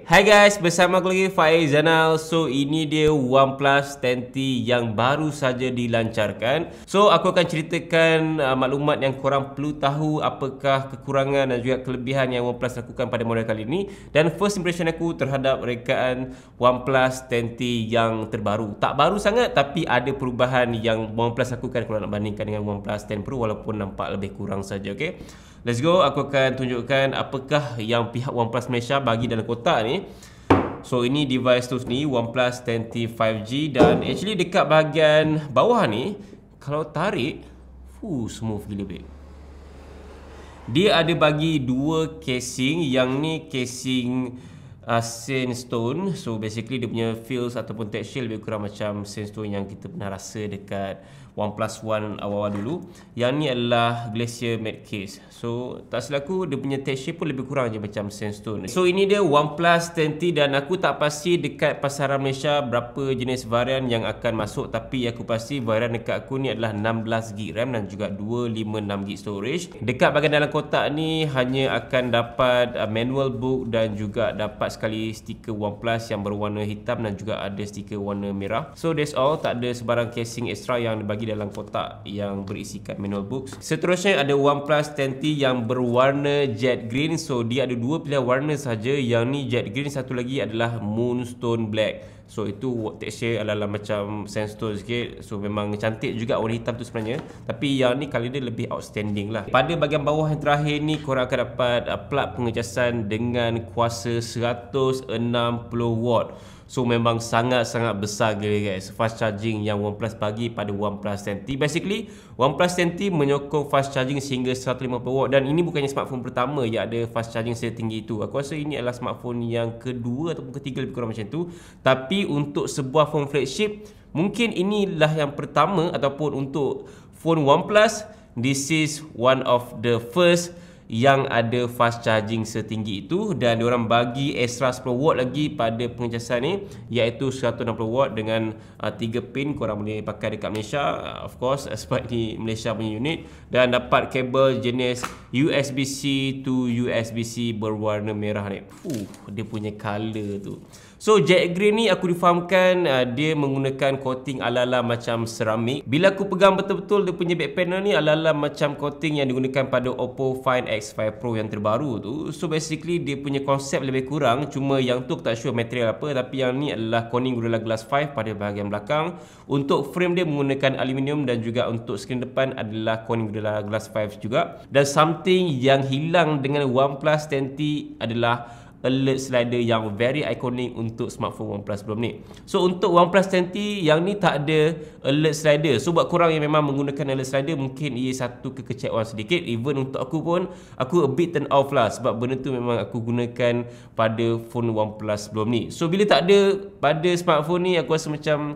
Hai guys, bersama aku lagi Faiz Zanal. So ini dia OnePlus 10T yang baru saja dilancarkan. So aku akan ceritakan maklumat yang korang perlu tahu, apakah kekurangan dan juga kelebihan yang OnePlus lakukan pada model kali ini, dan first impression aku terhadap rekaan OnePlus 10T yang terbaru. Tak baru sangat tapi ada perubahan yang OnePlus lakukan kalau nak bandingkan dengan OnePlus 10 Pro, walaupun nampak lebih kurang saja. Okay, let's go. Aku akan tunjukkan apakah yang pihak OnePlus Malaysia bagi dalam kotak ni. So ini device tu sendiri, OnePlus 10T 5G, dan actually dekat bahagian bawah ni kalau tarik, smooth gila babe. Dia ada bagi dua casing. Yang ni casing sandstone. So basically dia punya feels ataupun texture lebih kurang macam sandstone yang kita pernah rasa dekat OnePlus One awal-awal dulu. Yang ni adalah Glacier Matte Case. So tak selaku dia punya texture pun lebih kurang je macam sandstone. So ini dia OnePlus 10T, dan aku tak pasti dekat pasaran Malaysia berapa jenis varian yang akan masuk, tapi aku pasti varian dekat aku ni adalah 16GB RAM dan juga 256GB storage. Dekat bahagian dalam kotak ni hanya akan dapat manual book dan juga dapat sekali stiker OnePlus yang berwarna hitam dan juga ada stiker warna merah. So that's all, tak ada sebarang casing extra yang dibagi dalam kotak yang berisikan manual books. Seterusnya ada OnePlus 10T yang berwarna jet green. So dia ada dua pilihan warna saja. Yang ni jet green, satu lagi adalah moonstone black. So itu texture adalah macam sandstone sikit. So memang cantik juga warna hitam tu sebenarnya, tapi yang ni kali dia lebih outstanding lah. Pada bahagian bawah yang terakhir ni korang akan dapat plug pengecasan dengan kuasa 160W. So memang sangat-sangat besar guys fast charging yang OnePlus bagi pada OnePlus 10T. Basically OnePlus 10T menyokong fast charging sehingga 150W, dan ini bukannya smartphone pertama yang ada fast charging setinggi itu. Aku rasa ini adalah smartphone yang kedua ataupun ketiga lebih kurang macam tu. Tapi untuk sebuah phone flagship, mungkin inilah yang pertama, ataupun untuk phone OnePlus, this is one of the first yang ada fast charging setinggi itu. Dan diorang bagi extra 10W lagi pada pengecasan ni, iaitu 160W dengan 3 pin. Korang boleh pakai dekat Malaysia, of course sebab ni Malaysia punya unit, dan dapat kabel jenis USB-C to USB-C berwarna merah ni. Dia punya color tu. So jet green ni aku difahamkan dia menggunakan coating ala-ala macam seramik. Bila aku pegang betul-betul dia punya back panel ni ala-ala macam coating yang digunakan pada Oppo Find X5 Pro yang terbaru tu. So basically dia punya konsep lebih kurang, cuma yang tu aku tak sure material apa, tapi yang ni adalah Corning Gorilla Glass 5 pada bahagian belakang. Untuk frame dia menggunakan aluminium, dan juga untuk skrin depan adalah Corning Gorilla Glass 5 juga. Dan something yang hilang dengan OnePlus 10T adalah alert slider yang very iconic untuk smartphone OnePlus sebelum ni. So untuk OnePlus 10T yang ni tak ada alert slider. So buat korang yang memang menggunakan alert slider, mungkin ia satu kekecewaan sedikit. Even untuk aku pun, aku a bit turn off lah, sebab benda tu memang aku gunakan pada phone OnePlus sebelum ni. So bila tak ada pada smartphone ni, aku rasa macam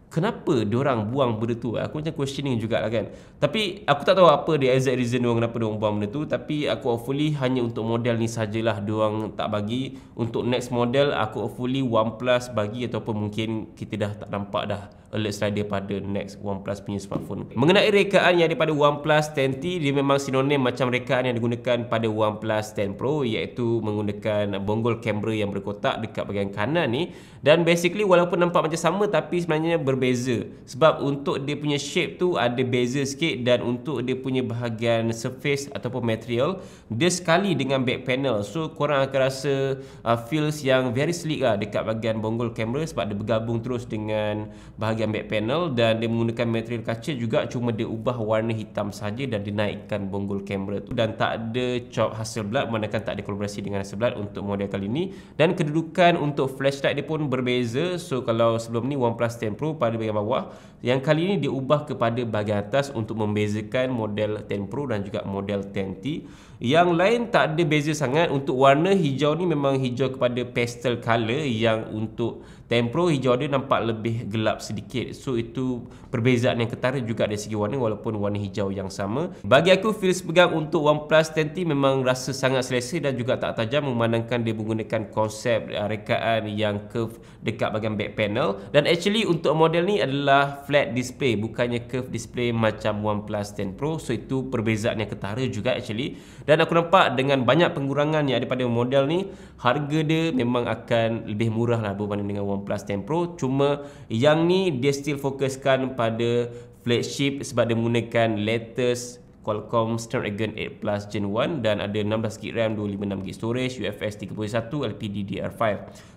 kenapa diorang buang benda tu? Aku macam questioning jugalah kan. Tapi aku tak tahu apa dia exact reason diorang kenapa diorang buang benda tu. Tapi aku hopefully hanya untuk model ni sajalah diorang tak bagi. Untuk next model aku hopefully OnePlus bagi, ataupun mungkin kita dah tak nampak dah alert slider pada next OnePlus punya smartphone. Mengenai rekaan yang daripada OnePlus 10T, dia memang sinonim macam rekaan yang digunakan pada OnePlus 10 Pro, iaitu menggunakan bonggol kamera yang berkotak dekat bahagian kanan ni. Dan basically walaupun nampak macam sama, tapi sebenarnya berbeza, sebab untuk dia punya shape tu ada beza sikit, dan untuk dia punya bahagian surface ataupun material, dia sekali dengan back panel. So korang akan rasa feels yang very sleek lah dekat bahagian bonggol kamera, sebab dia bergabung terus dengan bahagian back panel. Dan dia menggunakan material kaca juga, cuma dia ubah warna hitam saja dan dinaikkan bonggol kamera tu. Dan tak ada chop Hasselblad, manakan tak ada kolaborasi dengan Hasselblad untuk model kali ni. Dan kedudukan untuk flashlight dia pun berbeza. So kalau sebelum ni OnePlus 10 Pro pada bahagian bawah, yang kali ni dia ubah kepada bahagian atas untuk membezakan model 10 Pro dan juga model 10T. Yang lain tak ada beza sangat. Untuk warna hijau ni memang hijau kepada pastel color, yang untuk 10 Pro hijau dia nampak lebih gelap sedikit. So itu perbezaan yang ketara juga dari segi warna, walaupun warna hijau yang sama. Bagi aku feels pegang untuk OnePlus 10T memang rasa sangat selesa dan juga tak tajam, memandangkan dia menggunakan konsep rekaan yang curve dekat bahagian back panel. Dan actually untuk model ni adalah flat display, bukannya curve display macam OnePlus 10 Pro. So itu perbezaan yang ketara juga actually. Dan aku nampak dengan banyak pengurangan yang ada pada model ni, harga dia memang akan lebih murah lah berbanding dengan OnePlus 10 Pro. Cuma yang ni dia still fokuskan pada flagship sebab dia menggunakan latest Qualcomm Snapdragon 8 Plus Gen 1 dan ada 16GB RAM, 256GB storage, UFS 3.1, LPDDR5.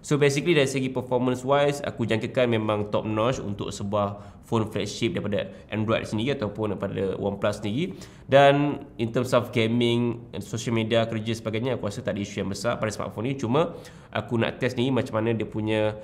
So basically dari segi performance wise, aku jangkakan memang top notch untuk sebuah phone flagship daripada Android sendiri ataupun daripada OnePlus sendiri. Dan in terms of gaming, social media, kerja sebagainya, aku rasa tak ada isu yang besar pada smartphone ni. Cuma aku nak test ni macam mana dia punya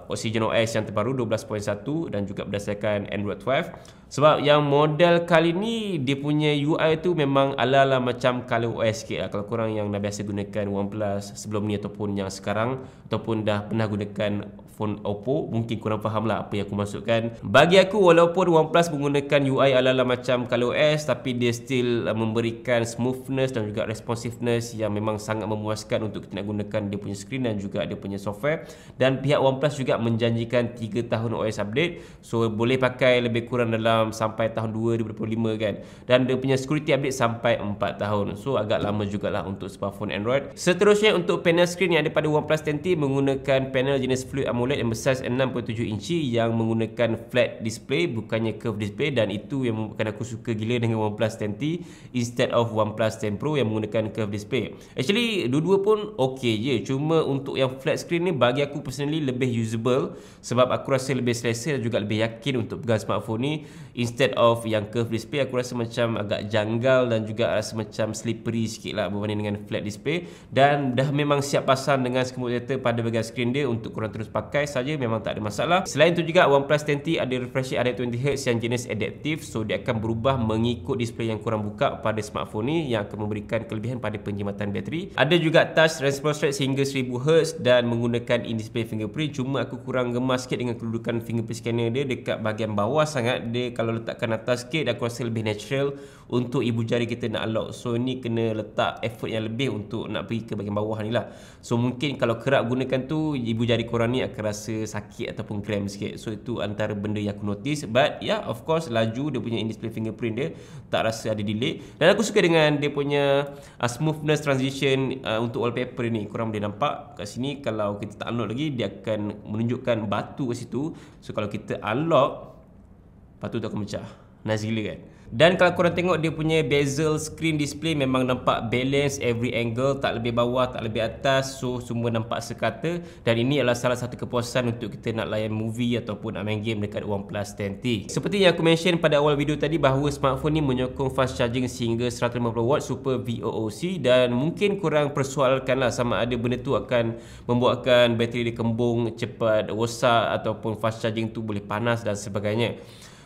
Oxygen OS yang terbaru 12.1 dan juga berdasarkan Android 12. Sebab yang model kali ni dia punya UI tu memang ala-ala macam ColorOS sikit lah. Kalau korang yang dah biasa gunakan OnePlus sebelum ni ataupun yang sekarang ataupun dah pernah gunakan phone Oppo, mungkin korang faham lah apa yang aku maksudkan. Bagi aku, walaupun OnePlus menggunakan UI ala-ala macam ColorOS, tapi dia still memberikan smoothness dan juga responsiveness yang memang sangat memuaskan untuk kita nak gunakan dia punya screen dan juga dia punya software. Dan pihak OnePlus juga menjanjikan 3 tahun OS update, so boleh pakai lebih kurang dalam sampai tahun 2025 kan. Dan dia punya security update sampai 4 tahun, so agak lama jugalah untuk smartphone Android. Seterusnya untuk panel screen yang ada pada OnePlus 10T menggunakan panel jenis Fluid AMOLED yang bersaiz 6.7 inci yang menggunakan flat display bukannya curve display, dan itu yang membuatkan aku suka gila dengan OnePlus 10T instead of OnePlus 10 Pro yang menggunakan curve display. Actually dua-dua pun okey je, cuma untuk yang flat screen ni bagi aku personally lebih usable sebab aku rasa lebih selesa dan juga lebih yakin untuk pegang smartphone ni instead of yang curve display. Aku rasa macam agak janggal dan juga rasa macam slippery sikit lah berbanding dengan flat display, dan dah memang siap pasang dengan semua data pada bahagian screen dia untuk korang terus pakai saja, memang tak ada masalah. Selain itu juga OnePlus 10T ada refresh rate 120Hz yang jenis adaptive, so dia akan berubah mengikut display yang korang buka pada smartphone ni yang akan memberikan kelebihan pada penjimatan bateri. Ada juga touch response rate sehingga 1000Hz dan menggunakan in-display fingerprint. Cuma aku kurang gemas sikit dengan kedudukan fingerprint scanner dia dekat bahagian bawah sangat. Dia kalau letakkan atas sikit aku rasa lebih natural untuk ibu jari kita nak unlock, so ni kena letak effort yang lebih untuk nak pergi ke bahagian bawah ni lah. So mungkin kalau kerap gunakan tu ibu jari korang ni akan rasa sakit ataupun cramp sikit. So itu antara benda yang aku notice. But yeah, of course laju dia punya in-display fingerprint dia tak rasa ada delay. Dan aku suka dengan dia punya smoothness transition untuk wallpaper ni. Korang boleh nampak kat sini kalau kita tak unlock lagi dia akan menunjukkan batu kat situ. So kalau kita unlock, batu tu akan pecah. Nice gila kan? Dan kalau korang tengok dia punya bezel screen display memang nampak balance every angle, tak lebih bawah, tak lebih atas, so semua nampak sekata. Dan ini adalah salah satu kepuasan untuk kita nak layan movie ataupun nak main game dekat OnePlus 10T. Seperti yang aku mention pada awal video tadi bahawa smartphone ni menyokong fast charging sehingga 150W Super VOOC, dan mungkin korang persoalkan lah sama ada benda tu akan membuatkan bateri dia kembung, cepat rosak ataupun fast charging tu boleh panas dan sebagainya.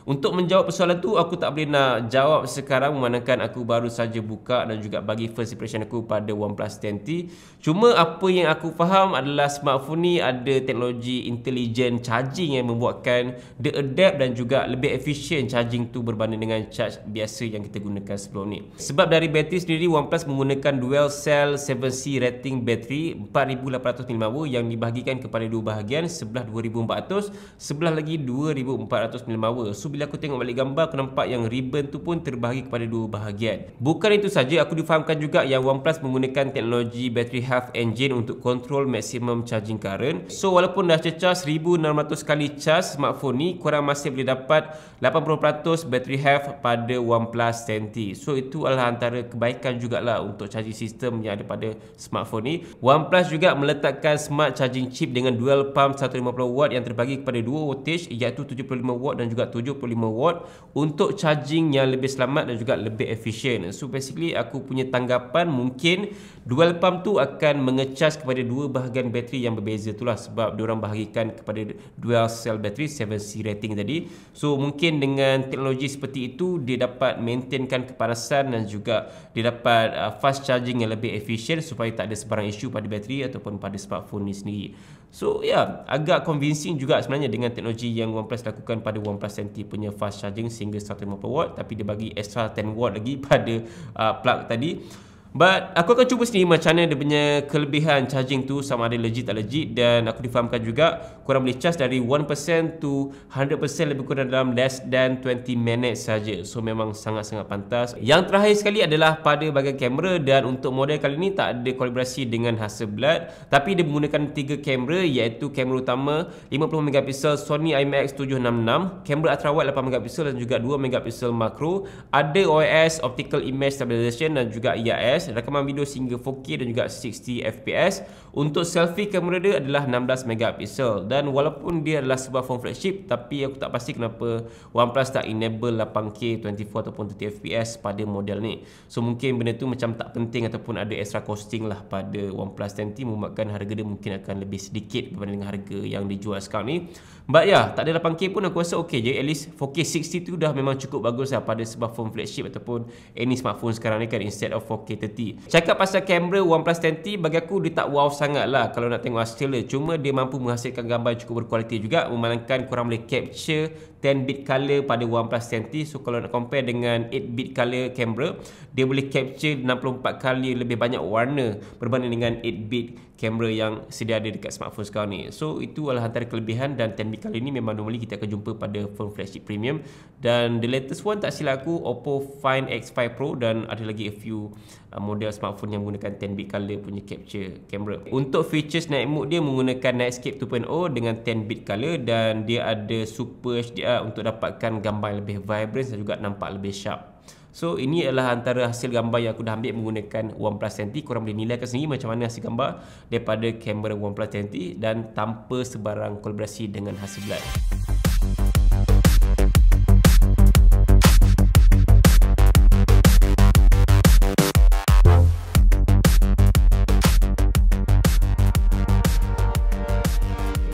Untuk menjawab persoalan tu, aku tak boleh nak jawab sekarang memandangkan aku baru saja buka dan juga bagi first impression aku pada OnePlus 10T. Cuma apa yang aku faham adalah smartphone ni ada teknologi intelligent charging yang membuatkan dia adapt dan juga lebih efisien charging tu berbanding dengan charge biasa yang kita gunakan sebelum ni. Sebab dari bateri sendiri, OnePlus menggunakan dual cell 7C rating bateri 4800 mAh yang dibahagikan kepada dua bahagian, sebelah 2400, sebelah lagi 2400 mAh. So bila aku tengok balik gambar, aku nampak yang ribbon tu pun terbahagi kepada dua bahagian. Bukan itu saja, aku difahamkan juga yang OnePlus menggunakan teknologi battery health engine untuk kontrol maximum charging current. So walaupun dah cecah 1600 kali charge smartphone ni, korang masih boleh dapat 80% battery health pada OnePlus 10T. So itu adalah antara kebaikan jugalah untuk charging system yang ada pada smartphone ni. OnePlus juga meletakkan smart charging chip dengan dual pump 150W yang terbagi kepada dua voltage, iaitu 75W dan juga 75W untuk charging yang lebih selamat dan juga lebih efisien. So basically aku punya tanggapan mungkin dual pump tu akan mengecas kepada dua bahagian bateri yang berbeza itulah, sebab diorang bahagikan kepada dual cell battery 7C rating tadi. So mungkin dengan teknologi seperti itu dia dapat maintainkan kepanasan dan juga dia dapat fast charging yang lebih efisien supaya tak ada sebarang isu pada bateri ataupun pada smartphone ni sendiri. So yeah, agak convincing juga sebenarnya dengan teknologi yang OnePlus lakukan pada OnePlus 10T punya fast charging sehingga 150W, tapi dia bagi extra 10W lagi pada plug tadi. But aku akan cuba sendiri macam mana dia punya kelebihan charging tu, sama ada legit tak legit, dan aku difahamkan juga korang boleh charge dari 1% to 100% lebih kurang dalam less than 20 minutes saja. So memang sangat-sangat pantas. Yang terakhir sekali adalah pada bahagian kamera, dan untuk model kali ni tak ada kolaborasi dengan Hasselblad, tapi dia menggunakan 3 kamera, iaitu kamera utama 50MP Sony IMX766, kamera ultrawide 8MP dan juga 2MP makro, ada OIS Optical Image Stabilization dan juga IIS, rakaman video sehingga 4K dan juga 60fps. Untuk selfie kamera dia adalah 16MP, dan walaupun dia adalah sebuah phone flagship, tapi aku tak pasti kenapa OnePlus tak enable 8K 24 ataupun 30fps pada model ni. So mungkin benda tu macam tak penting ataupun ada extra costing lah pada OnePlus 10T, membuatkan harga dia mungkin akan lebih sedikit berbanding dengan harga yang dijual sekarang ni. But ya, tak ada 8K pun aku rasa okey je. At least 4K 60 tu dah memang cukup bagus lah pada sebuah phone flagship ataupun any smartphone sekarang ni kan, instead of 4K 30. Cakap pasal kamera OnePlus 10T, bagi aku dia tak wow sangat lah kalau nak tengok hasil dia. Cuma dia mampu menghasilkan gambar yang cukup berkualiti juga, memandangkan korang boleh capture 10-bit color pada OnePlus 10T. So kalau nak compare dengan 8-bit color kamera, dia boleh capture 64 kali lebih banyak warna berbanding dengan 8-bit kamera yang sedia ada dekat smartphone sekarang ni. So itu adalah antara kelebihan, dan 10-bit color ni memang normally kita akan jumpa pada phone flagship premium. Dan the latest one tak silap aku Oppo Find X5 Pro, dan ada lagi a few model smartphone yang menggunakan 10-bit color punya capture kamera. Untuk features night mode, dia menggunakan Nightscape 2.0 dengan 10-bit color, dan dia ada Super HDR untuk dapatkan gambar yang lebih vibrant dan juga nampak lebih sharp. So ini adalah antara hasil gambar yang aku dah ambil menggunakan OnePlus 10T. Korang boleh nilaikan sendiri macam mana hasil gambar daripada kamera OnePlus 10T, dan tanpa sebarang kolaborasi dengan Hasselblad.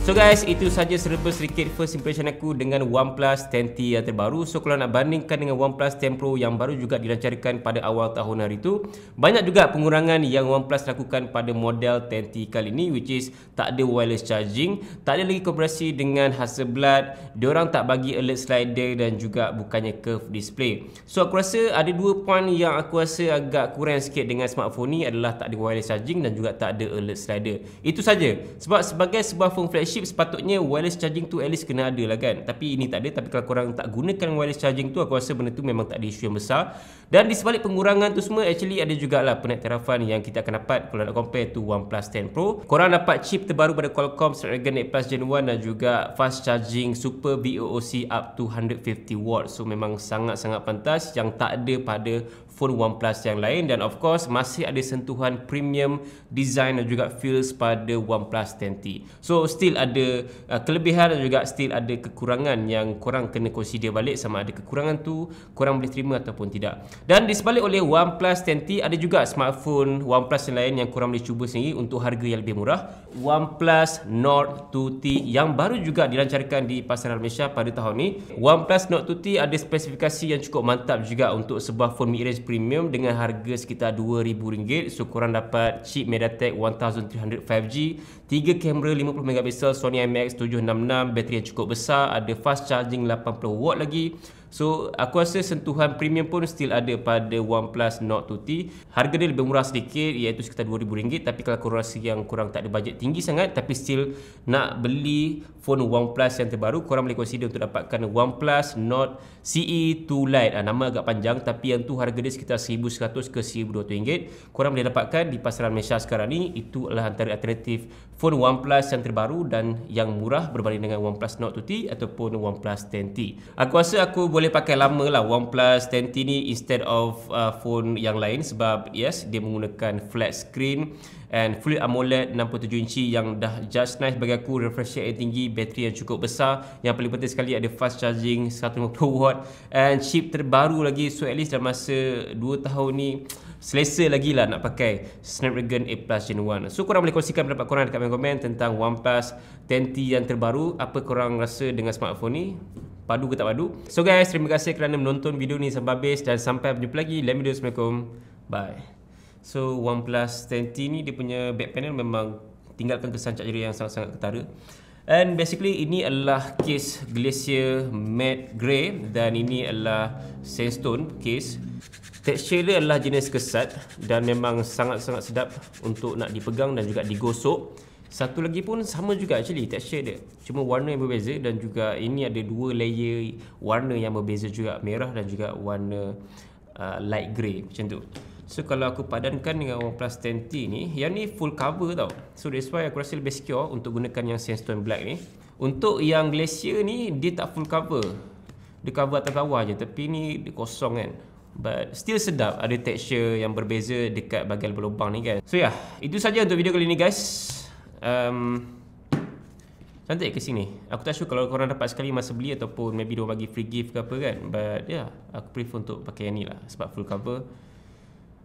So guys, itu saja serba sedikit first impression aku dengan OnePlus 10T yang terbaru. So kalau nak bandingkan dengan OnePlus 10 Pro yang baru juga dilancarkan pada awal tahun hari itu, banyak juga pengurangan yang OnePlus lakukan pada model 10T kali ini, which is tak ada wireless charging, tak ada lagi kolaborasi dengan Hasselblad, diorang tak bagi alert slider, dan juga bukannya curve display. So aku rasa ada dua point yang aku rasa agak kurang sikit dengan smartphone ni, adalah tak ada wireless charging dan juga tak ada alert slider. Itu saja. Sebab sebagai sebuah phone flagship, sepatutnya wireless charging tu at least kena ada lah kan. Tapi ini tak ada. Tapi kalau korang tak gunakan wireless charging tu, aku rasa benda tu memang tak ada isu yang besar. Dan di sebalik pengurangan tu semua, actually ada jugalah penaik-tarafan yang kita akan dapat kalau nak compare tu OnePlus 10 Pro. Korang dapat chip terbaru pada Qualcomm Snapdragon 8 Plus Gen 1 dan juga fast charging Super BOOC up to 150 watts. So memang sangat-sangat pantas, yang tak ada pada phone OnePlus yang lain. Dan of course masih ada sentuhan premium design dan juga feels pada OnePlus 10T. So still ada kelebihan dan juga still ada kekurangan yang korang kena consider balik, sama ada kekurangan tu korang boleh terima ataupun tidak. Dan disebalik oleh OnePlus 10T, ada juga smartphone OnePlus yang lain yang korang boleh cuba sendiri untuk harga yang lebih murah. OnePlus Nord 2T yang baru juga dilancarkan di pasaran Malaysia pada tahun ni. OnePlus Nord 2T ada spesifikasi yang cukup mantap juga untuk sebuah phone mid-range premium dengan harga sekitar RM2,000. So korang dapat chip MediaTek 1300 5G, 3 kamera 50MP Sony IMX766, bateri yang cukup besar, ada fast charging 80W lagi. So aku rasa sentuhan premium pun still ada pada OnePlus Nord 2T. Harga dia lebih murah sedikit, iaitu sekitar RM2,000. Tapi kalau korang rasa yang korang tak ada bajet tinggi sangat tapi still nak beli phone OnePlus yang terbaru, korang boleh consider untuk dapatkan OnePlus Nord CE2 Lite. Nama agak panjang, tapi yang tu harga dia sekitar RM1,100 ke RM1,200. Korang boleh dapatkan di pasaran Malaysia sekarang ni. Itu adalah antara alternatif phone OnePlus yang terbaru dan yang murah berbanding dengan OnePlus Nord 2T ataupun OnePlus 10T. Aku rasa aku boleh pakai lama lah OnePlus 10T ni instead of phone yang lain, sebab yes, dia menggunakan flat screen and Full AMOLED 67 inci yang dah just nice bagi aku, refresh rate yang tinggi, bateri yang cukup besar, yang paling penting sekali ada fast charging 150W and chip terbaru lagi. So at least dalam masa 2 tahun ni selesa lagi lah nak pakai Snapdragon 8 Plus Gen 1. So korang boleh kongsikan pendapat korang dekat komen tentang OnePlus 10T yang terbaru. Apa korang rasa dengan smartphone ni? Padu ke tak padu? So guys, terima kasih kerana menonton video ni sampai habis, dan sampai berjumpa lagi lain video. Assalamualaikum. Bye. So OnePlus 10T ni dia punya back panel memang tinggalkan kesan cat jari yang sangat-sangat ketara. And basically ini adalah case Glacier Matte Grey dan ini adalah Sandstone case. Tekstur dia adalah jenis kesat dan memang sangat-sangat sedap untuk nak dipegang dan juga digosok. Satu lagi pun sama juga actually tekstur dia. Cuma warna yang berbeza dan juga ini ada 2 layer warna yang berbeza juga, merah dan juga warna light grey macam tu. So kalau aku padankan dengan OnePlus 10T ni, yang ni full cover tau. So that's why aku rasa lebih secure untuk gunakan yang sandstone black ni. Untuk yang Glacier ni dia tak full cover. Dia cover atas bawah je, tapi ni dia kosong kan. But still sedap, ada texture yang berbeza dekat bahagian lubang ni kan. So yeah, itu saja untuk video kali ni guys. Cantik ke sini. Aku tak sure kalau korang dapat sekali masa beli ataupun maybe diorang bagi free gift ke apa kan. But yeah, aku prefer untuk pakai yang ni lah sebab full cover.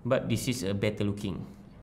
But this is a better looking.